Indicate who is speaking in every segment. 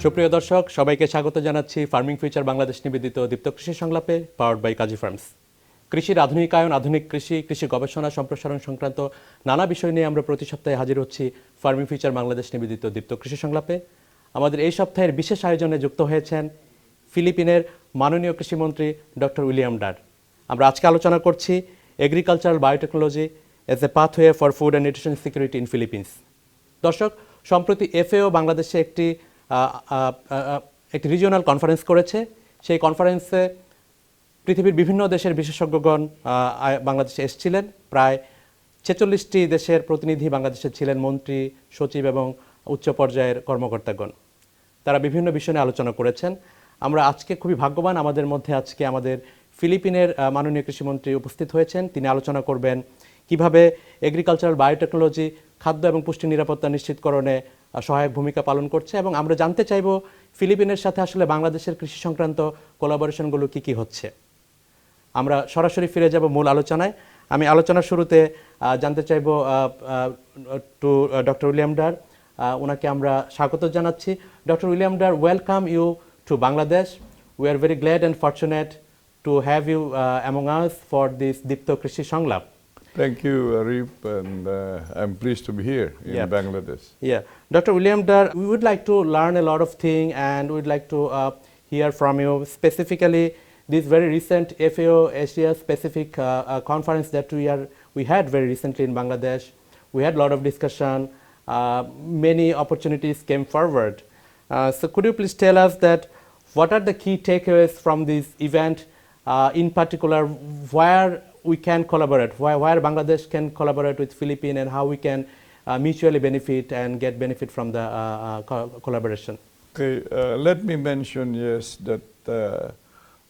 Speaker 1: সুপ্রিয় দর্শক সবাইকে স্বাগত জানাচ্ছি ফার্মিং ফিউচার বাংলাদেশ নিবেদিত দীপ্ত কৃষি সংলাপে পাওয়ার্ড বাই কাজী ফার্মস। কৃষির আধুনিকায়ন, আধুনিক কৃষি গবেষণা সম্প্রসারণ সংক্রান্ত নানা বিষয় নিয়ে আমরা প্রতি সপ্তাহে হাজির হচ্ছি ফার্মিং ফিউচার বাংলাদেশ নিবেদিত দীপ্ত কৃষি সংলাপে। আমাদের এই সপ্তাহের বিশেষ আয়োজনে যুক্ত হয়েছেন ফিলিপিনের মাননীয় কৃষিমন্ত্রী ডক্টর উইলিয়াম ডার। আমরা আজকে আলোচনা করছি agricultural biotechnology as a pathway for food and nutrition security in Philippines. দর্শক, সম্প্রতি FAO বাংলাদেশে একটি রিজিওনাল কনফারেন্স করেছে। সেই কনফারেন্সে পৃথিবীর বিভিন্ন দেশের বিশেষজ্ঞগণ বাংলাদেশে এসেছিলেন। প্রায় 46টি দেশের প্রতিনিধি বাংলাদেশে ছিলেন, মন্ত্রী, সচিব এবং উচ্চ পর্যায়ের কর্মকর্তাগণ। তারা বিভিন্ন বিষয় নিয়ে আলোচনা করেছেন। আমরা আজকে খুবই ভাগ্যবান, আমাদের মধ্যে আজকে আমাদের ফিলিপিনের মাননীয় কৃষিমন্ত্রী উপস্থিত হয়েছেন। তিনি আলোচনা করবেন কিভাবে এগ্রিকালচারাল বায়োটেকনোলজি খাদ্য এবং পুষ্টি নিরাপত্তা নিশ্চিতকরণে সহায়ক ভূমিকা পালন করছে, এবং আমরা জানতে চাইব ফিলিপিনের সাথে আসলে বাংলাদেশের কৃষি সংক্রান্ত কোলাবোরেশনগুলো কি হচ্ছে। আমরা সরাসরি ফিরে যাব মূল আলোচনায়। আমি আলোচনার শুরুতে জানতে চাইব টু ডক্টর উইলিয়াম ডার, ওনাকে আমরা স্বাগত জানাচ্ছি। Doctor William Dar, welcome you to Bangladesh. We are very glad and fortunate to have you among us for this Deepto Krishi Sanglap.
Speaker 2: Thank you, Arif, and I'm pleased to be here in Bangladesh.
Speaker 1: Yeah, Dr. William Dar, we would like to learn a lot of things, and we'd like to hear from you specifically this very recent FAO Asia specific conference that we had very recently in Bangladesh. We had a lot of discussion. Many opportunities came forward. So could you please tell us that what are the key takeaways from this event? In particular, where we can collaborate, where Bangladesh can collaborate with Philippines, and how we can mutually benefit and get benefit from the collaboration.
Speaker 2: Okay, let me mention, yes, that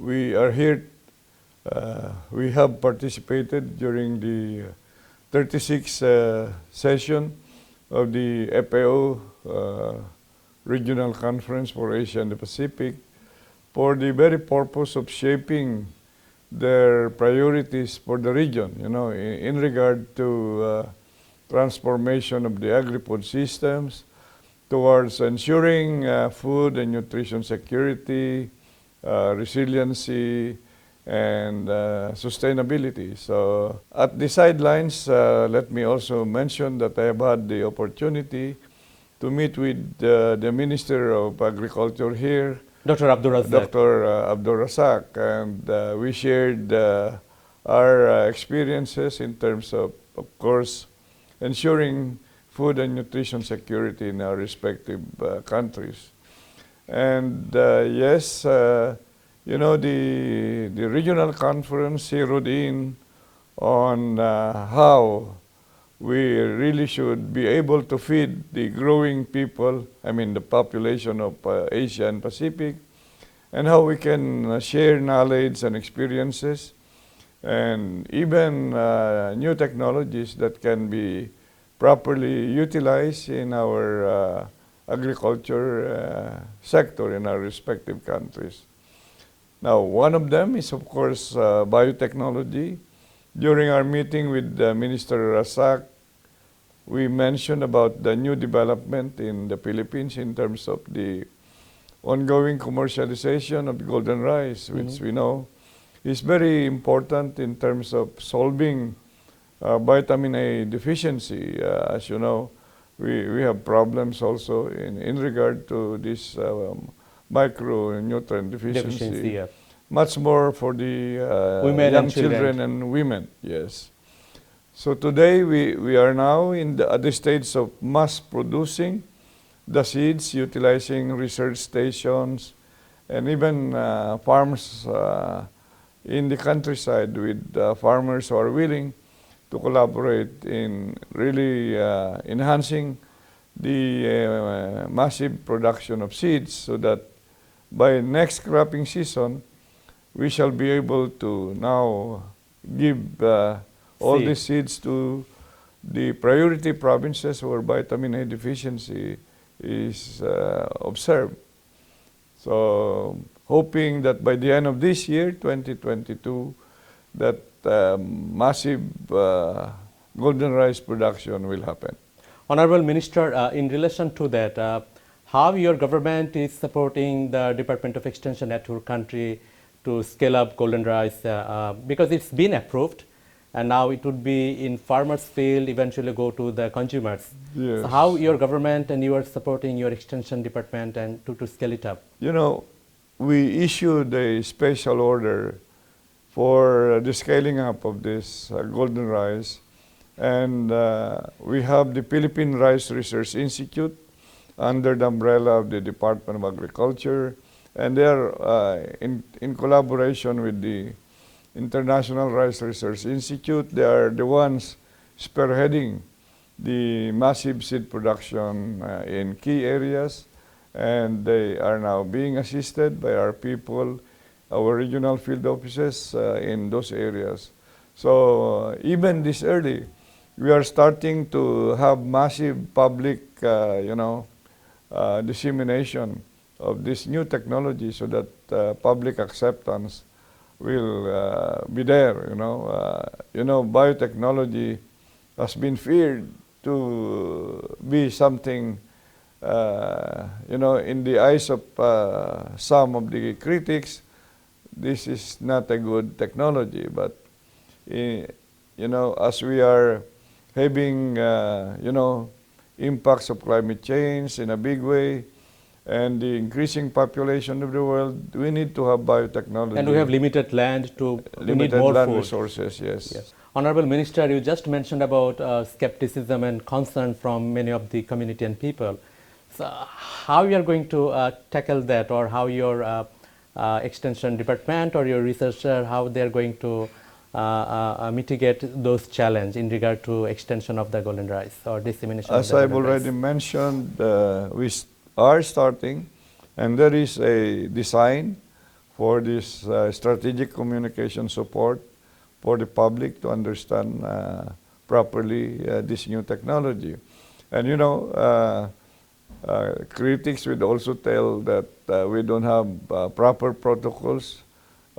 Speaker 2: we are here, we have participated during the 36th session of the FAO Regional Conference for Asia and the Pacific, for the very purpose of shaping their priorities for the region, you know, in regard to transformation of the agri-food systems towards ensuring food and nutrition security, resiliency, and sustainability. So at the sidelines, let me also mention that I have had the opportunity to meet with the Minister of Agriculture here,
Speaker 1: Dr.
Speaker 2: Abdul Razak, and we shared our experiences in terms of course, ensuring food and nutrition security in our respective countries. And yes, you know, the regional conference zeroed in on how we really should be able to feed the growing people, I mean the population of Asia and Pacific, and how we can share knowledge and experiences, and even new technologies that can be properly utilized in our agriculture sector in our respective countries. Now, one of them is, of course, biotechnology. During our meeting with Minister Razak, we mentioned about the new development in the Philippines in terms of the ongoing commercialization of golden rice, which we know is very important in terms of solving vitamin A deficiency. As you know, we have problems also in regard to this micronutrient deficiency. Much more for the young children and women, yes. So today we are now at the stage of mass producing the seeds, utilizing research stations, and even farms in the countryside with farmers who are willing to collaborate in really enhancing the massive production of seeds, so that by next cropping season, we shall be able to now give all these seeds to the priority provinces where vitamin A deficiency is observed. So hoping that by the end of this year, 2022, that massive golden rice production will happen.
Speaker 1: Honorable Minister, in relation to that, how your government is supporting the Department of Extension at your country to scale up golden rice because it's been approved and now it would be in farmers field, eventually go to the consumers.
Speaker 2: Yes.
Speaker 1: So how your government and you are supporting your extension department and to scale it up?
Speaker 2: You know, we issued a special order for the scaling up of this golden rice, and we have the Philippine Rice Research Institute under the umbrella of the Department of Agriculture, and they are in collaboration with the International Rice Research Institute. They are the ones spearheading the massive seed production in key areas, and they are now being assisted by our people, our regional field offices in those areas. So even this early, we are starting to have massive public, dissemination of this new technology so that public acceptance will be there. Biotechnology has been feared to be something, in the eyes of some of the critics, this is not a good technology. But, as we are having, impacts of climate change in a big way, and the increasing population of the world, we need to have biotechnology.
Speaker 1: And we have limited land to we need
Speaker 2: Limited
Speaker 1: more
Speaker 2: land
Speaker 1: food.
Speaker 2: resources, yes.
Speaker 1: Yes. Honorable Minister, you just mentioned about skepticism and concern from many of the community and people. So how you are going to tackle that, or how your extension department or your researcher, how they are going to mitigate those challenges in regard to extension of the golden rice or dissemination of
Speaker 2: As
Speaker 1: the
Speaker 2: I've
Speaker 1: golden
Speaker 2: already
Speaker 1: rice?
Speaker 2: mentioned, we are starting, and there is a design for this strategic communication support for the public to understand properly this new technology. And critics would also tell that we don't have proper protocols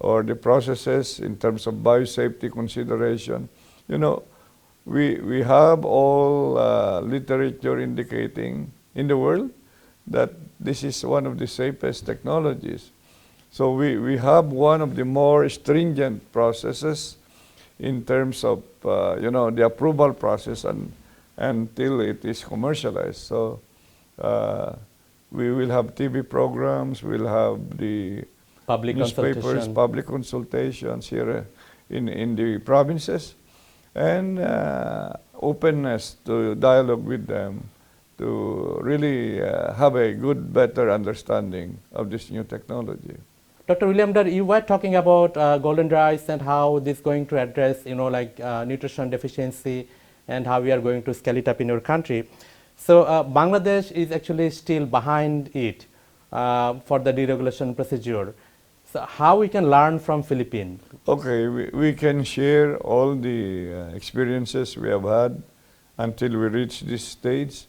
Speaker 2: or the processes in terms of biosafety consideration. We have all literature indicating in the world that this is one of the safest technologies. So we have one of the more stringent processes in terms of the approval process until it is commercialized. So we will have TV programs, we'll have the
Speaker 1: Public
Speaker 2: newspapers,
Speaker 1: consultation.
Speaker 2: public consultations here in the provinces, and openness to dialogue with them to really have a good, better understanding of this new technology.
Speaker 1: Dr. William Dar, you were talking about golden rice and how this is going to address, nutrition deficiency and how we are going to scale it up in your country. So Bangladesh is actually still behind it for the deregulation procedure. So how we can learn from Philippines?
Speaker 2: Okay, we can share all the experiences we have had until we reach this stage.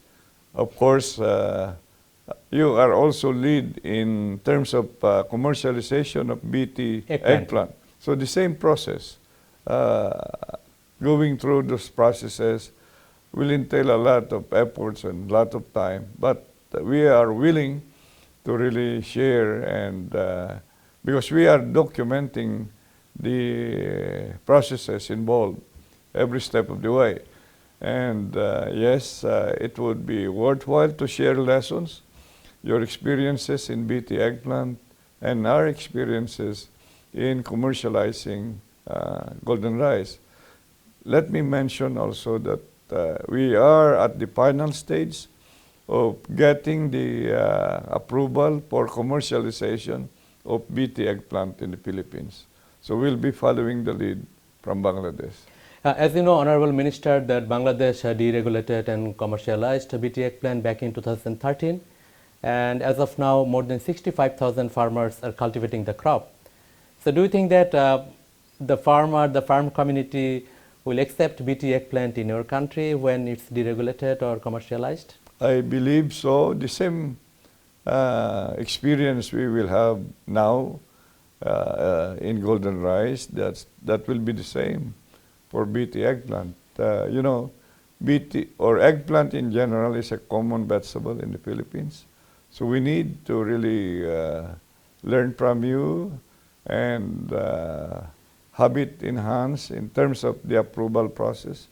Speaker 2: Of course, you are also lead in terms of commercialization of BT eggplant. So the same process, going through those processes will entail a lot of efforts and a lot of time. But we are willing to really share, and because we are documenting the processes involved every step of the way. And yes, it would be worthwhile to share lessons, your experiences in BT eggplant, and our experiences in commercializing golden rice. Let me mention also that we are at the final stage of getting the approval for commercialization of BT eggplant in the Philippines. So we'll be following the lead from Bangladesh.
Speaker 1: As you know, Honorable Minister, that Bangladesh deregulated and commercialized BT eggplant back in 2013. And as of now, more than 65,000 farmers are cultivating the crop. So do you think that the farm community will accept BT eggplant in your country when it's deregulated or commercialized?
Speaker 2: I believe so. The same experience we will have now in golden rice, that will be the same for BT eggplant. BT or eggplant in general is a common vegetable in the Philippines. So we need to really learn from you and habit enhance in terms of the approval process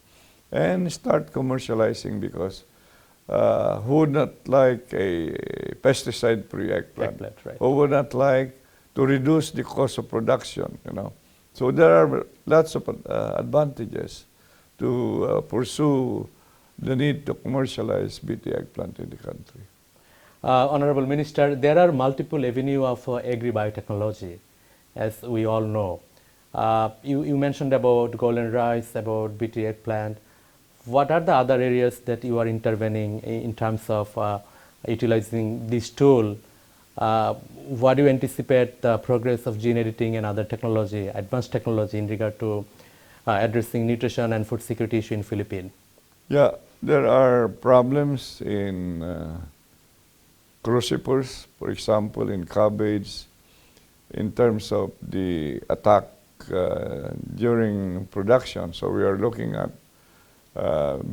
Speaker 2: and start commercializing, because who would not like a pesticide-free eggplant?
Speaker 1: Eggplant, right.
Speaker 2: Who would not like to reduce the cost of production, you know? So there are lots of advantages to pursue the need to commercialize BT eggplant in the country.
Speaker 1: Honorable Minister, there are multiple avenues of agri-biotechnology, as we all know. You mentioned about golden rice, about BT eggplant. What are the other areas that you are intervening in terms of utilizing this tool? What do you anticipate the progress of gene editing and other technology, advanced technology in regard to addressing nutrition and food security issue in Philippines?
Speaker 2: Yeah, there are problems in crucifers, for example, in cabbage, in terms of the attack during production. So we are looking at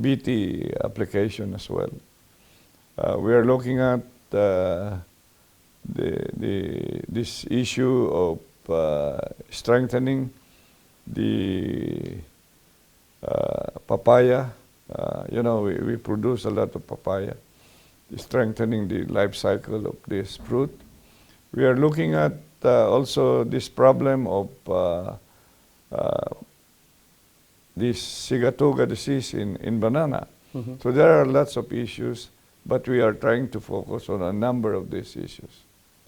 Speaker 2: BT application as well. We are looking at this issue of strengthening the papaya. You know, we produce a lot of papaya, strengthening the life cycle of this fruit. We are looking at also this problem of this Sigatoga disease in banana.
Speaker 1: Mm-hmm.
Speaker 2: So there are lots of issues, but we are trying to focus on a number of these issues.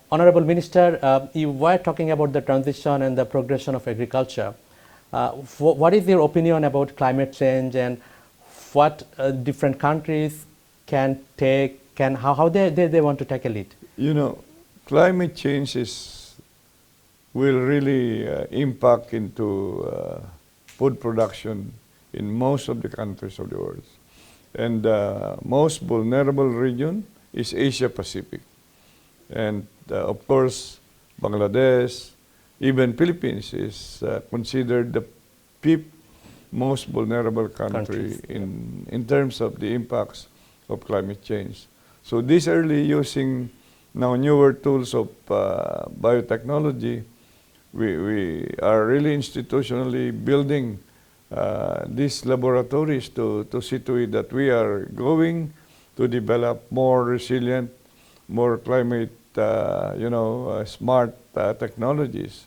Speaker 1: Honorable Minister, you were talking about the transition and the progression of agriculture. What is your opinion about climate change and what different countries can take, how they want to tackle it?
Speaker 2: You know, climate change will really impact into food production in most of the countries of the world. And the most vulnerable region is Asia Pacific. And of course, Bangladesh, even Philippines is considered the fifth most vulnerable country in terms of the impacts of climate change. So this early using now newer tools of biotechnology, we are really institutionally building these laboratories to see to it that we are going to develop more resilient, more climate, smart technologies,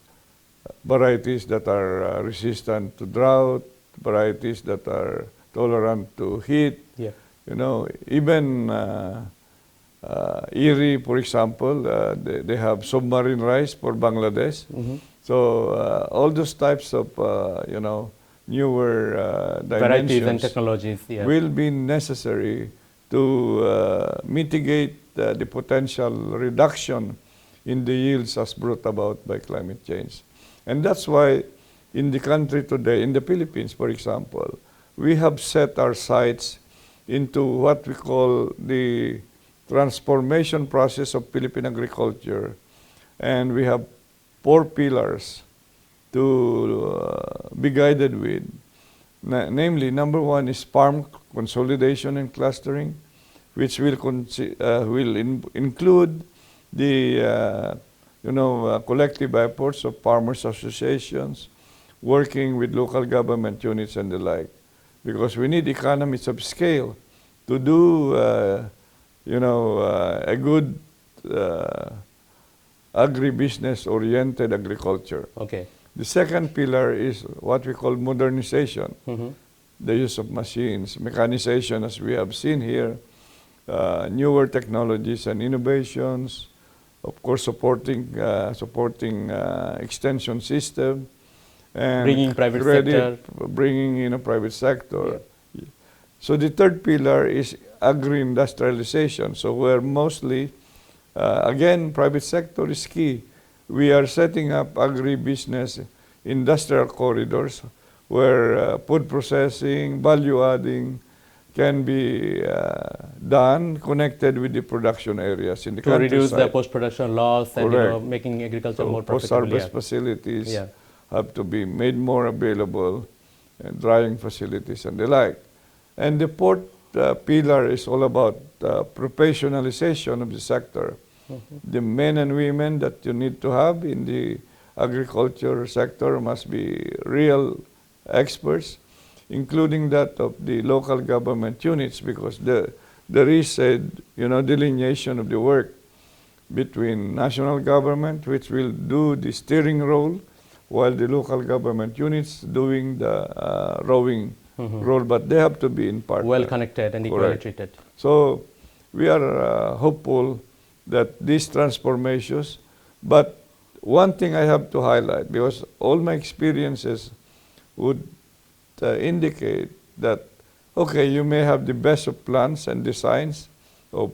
Speaker 2: varieties that are resistant to drought, varieties that are tolerant to heat.
Speaker 1: Yeah.
Speaker 2: You know, even Erie, for example, they have submarine rice for Bangladesh.
Speaker 1: Mm-hmm.
Speaker 2: So all those types of, newer
Speaker 1: Varieties and
Speaker 2: dimensions
Speaker 1: technologies, yeah.
Speaker 2: will be necessary to mitigate the potential reduction in the yields as brought about by climate change. And that's why in the country today, in the Philippines, for example, we have set our sights into what we call the transformation process of Philippine agriculture. And we have 4 pillars to be guided with. Namely, number 1 is farm consolidation and clustering, which will include the collective efforts of farmers associations, working with local government units and the like, because we need economies of scale to do a good agribusiness-oriented agriculture.
Speaker 1: Okay.
Speaker 2: The second pillar is what we call modernization,
Speaker 1: Mm-hmm.
Speaker 2: the use of machines, mechanization, as we have seen here, newer technologies and innovations, of course supporting extension system, and
Speaker 1: Bringing private sector.
Speaker 2: bringing in a private sector. Yeah. So the third pillar is agri-industrialization. So we're mostly, again, private sector is key. We are setting up agribusiness industrial corridors where food processing, value adding can be done, connected with the production areas in the
Speaker 1: To
Speaker 2: countryside.
Speaker 1: reduce the post-production loss and
Speaker 2: Correct.
Speaker 1: making agriculture
Speaker 2: So
Speaker 1: more profitable.
Speaker 2: post-harvest
Speaker 1: Yeah.
Speaker 2: facilities
Speaker 1: Yeah.
Speaker 2: have to be made more available, and drying facilities and the like. And the fourth pillar is all about professionalization of the sector. The men and women that you need to have in the agriculture sector must be real experts, including that of the local government units, because there is a delineation of the work between national government, which will do the steering role, while the local government units doing the rowing role, but they have to be in partner.
Speaker 1: Well connected and equally
Speaker 2: Correct.
Speaker 1: treated.
Speaker 2: So we are hopeful that these transformations, but one thing I have to highlight, because all my experiences would indicate that, okay, you may have the best of plans and designs of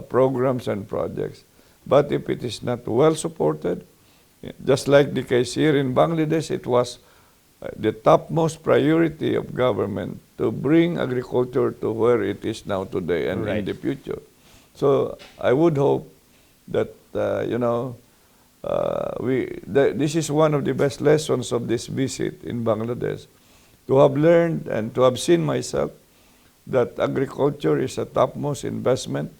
Speaker 2: programs and projects, but if it is not well supported, just like the case here in Bangladesh, it was the topmost priority of government to bring agriculture to where it is now today and in the future. So I would hope that, this is one of the best lessons of this visit in Bangladesh, to have learned and to have seen myself that agriculture is a topmost investment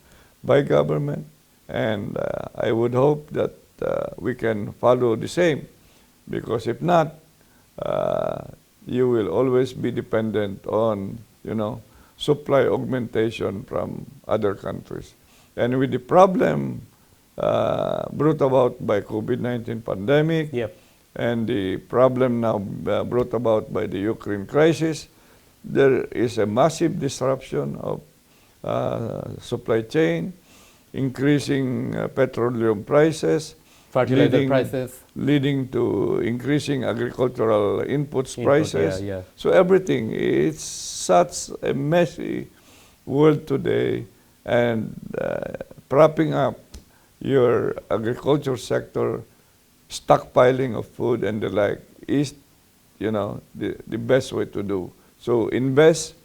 Speaker 2: by government, and I would hope that we can follow the same, because if not, you will always be dependent on, supply augmentation from other countries. And with the problem brought about by COVID-19 pandemic, and the problem now brought about by the Ukraine crisis, there is a massive disruption of supply chain, increasing petroleum prices,
Speaker 1: fertilizer prices,
Speaker 2: leading to increasing agricultural inputs prices. So everything, it's such a messy world today, and propping up your agriculture sector, stockpiling of food and the like is, the best way to do. So invest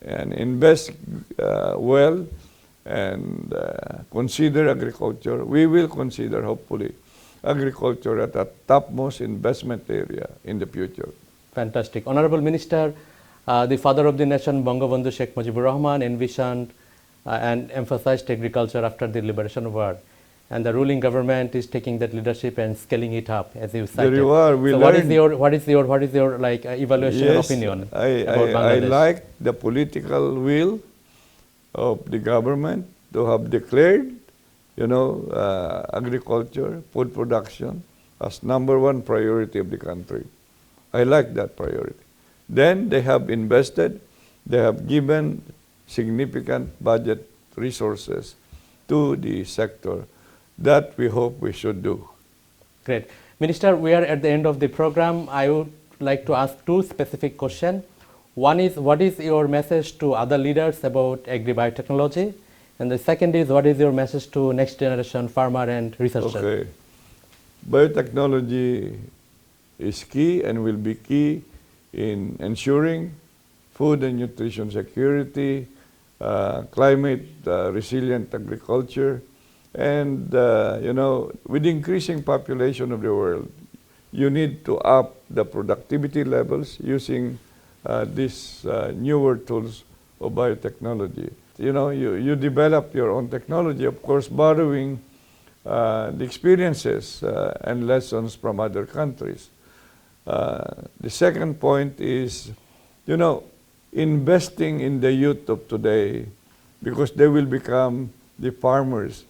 Speaker 2: well, and consider agriculture. We will consider, hopefully, agriculture at a topmost investment area in the future.
Speaker 1: Fantastic. Honorable Minister, the father of the nation, Bangabandhu Sheikh Mujibur Rahman, envisioned and emphasized agriculture after the liberation war. And the ruling government is taking that leadership and scaling it up, as you cited.
Speaker 2: There you are.
Speaker 1: So what is your evaluation opinion about Bangladesh?
Speaker 2: I like the political will of the government to have declared, agriculture, food production as #1 priority of the country. I like that priority. Then they have invested, they have given significant budget resources to the sector. That we hope we should do.
Speaker 1: Great. Minister, we are at the end of the program. I would like to ask two specific questions. One is, what is your message to other leaders about agri-biotechnology? And the second is, what is your message to next generation farmer and researchers?
Speaker 2: Okay. Biotechnology is key and will be key in ensuring food and nutrition security, climate resilient agriculture, and with the increasing population of the world, you need to up the productivity levels using these newer tools of biotechnology. You develop your own technology, of course, borrowing the experiences and lessons from other countries. The second point is, investing in the youth of today, because they will become the farmers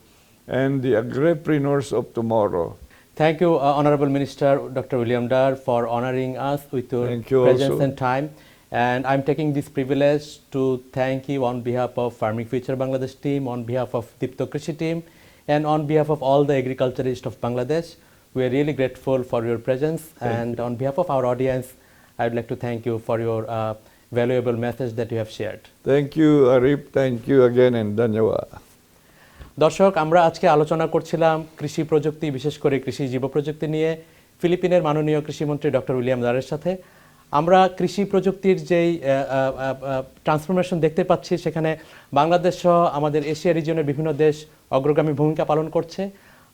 Speaker 2: and the agripreneurs of tomorrow.
Speaker 1: Thank you, Honorable Minister Dr. William Dar, for honoring us with your presence and time. And I'm taking this privilege to thank you on behalf of Farming Future Bangladesh team, on behalf of Deepto Krishi team, and on behalf of all the agriculturists of Bangladesh. We are really grateful for your presence. And on behalf of our audience, I would like to thank you for your valuable message that you have shared.
Speaker 2: Thank you, Arif. Thank you again, and dhanyawad.
Speaker 1: দর্শক, আমরা আজকে আলোচনা করছিলাম কৃষি প্রযুক্তি, বিশেষ করে কৃষি জীব প্রযুক্তি নিয়ে ফিলিপিনের মাননীয় কৃষিমন্ত্রী ডক্টর উইলিয়াম দারের সাথে। আমরা কৃষি প্রযুক্তির যেই ট্রান্সফরমেশন দেখতে পাচ্ছি, সেখানে বাংলাদেশ সহ আমাদের এশিয়া রিজিয়নের বিভিন্ন দেশ অগ্রগামী ভূমিকা পালন করছে।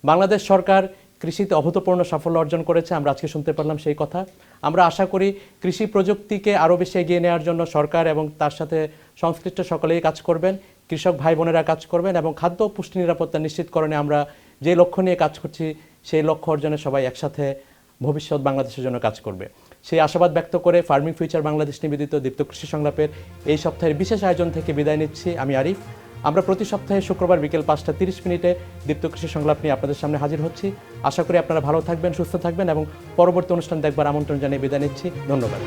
Speaker 1: বাংলাদেশ সরকার কৃষিতে অভূতপূর্ণ সাফল্য অর্জন করেছে, আমরা আজকে শুনতে পারলাম সেই কথা। আমরা আশা করি কৃষি প্রযুক্তিকে আরও বেশি এগিয়ে নেওয়ার জন্য সরকার এবং তার সাথে সংশ্লিষ্ট সকলেই কাজ করবেন, কৃষক ভাই বোনেরা কাজ করবেন এবং খাদ্য ও পুষ্টি নিরাপত্তা নিশ্চিতকরণে আমরা যে লক্ষ্য নিয়ে কাজ করছি সেই লক্ষ্য অর্জনে সবাই একসাথে ভবিষ্যৎ বাংলাদেশের জন্য কাজ করবে। সেই আশাবাদ ব্যক্ত করে ফার্মিং ফিউচার বাংলাদেশ নিবেদিত দীপ্ত কৃষি সংলাপের এই সপ্তাহের বিশেষ আয়োজন থেকে বিদায় নিচ্ছি। আমি আরিফ। আমরা প্রতি সপ্তাহে শুক্রবার বিকেল 5:30 দীপ্ত কৃষি সংলাপ নিয়ে আপনাদের সামনে হাজির হচ্ছি। আশা করি আপনারা ভালো থাকবেন, সুস্থ থাকবেন এবং পরবর্তী অনুষ্ঠান দেখবার আমন্ত্রণ জানিয়ে বিদায় নিচ্ছি। ধন্যবাদ।